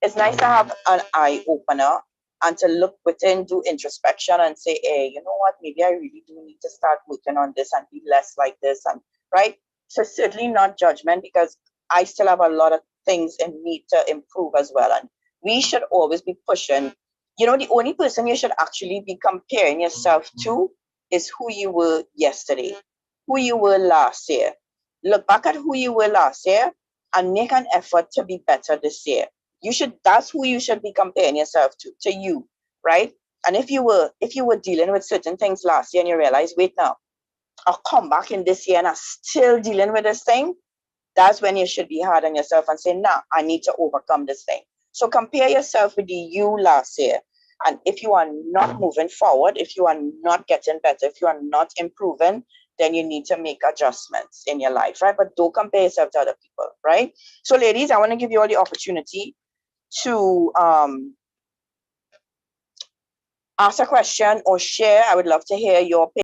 Speaker 1: it's nice to have an eye opener and to look within, do introspection, and say, hey, you know what? Maybe I really do need to start working on this and be less like this, and right. So certainly not judgment, because I still have a lot of things in me to improve as well, and we should always be pushing You know, the only person you should actually be comparing yourself to is who you were yesterday, who you were last year. Look back at who you were last year and make an effort to be better this year. That's who you should be comparing yourself to you, right? And if you were dealing with certain things last year and you realize, wait now, I'll come back in this year and I'm still dealing with this thing, that's when you should be hard on yourself and say, nah, I need to overcome this thing. So compare yourself with the you last year. And if you are not moving forward, if you are not getting better, if you are not improving, then you need to make adjustments in your life, right? But don't compare yourself to other people, right? So, ladies, I want to give you all the opportunity to ask a question or share. I would love to hear your opinion.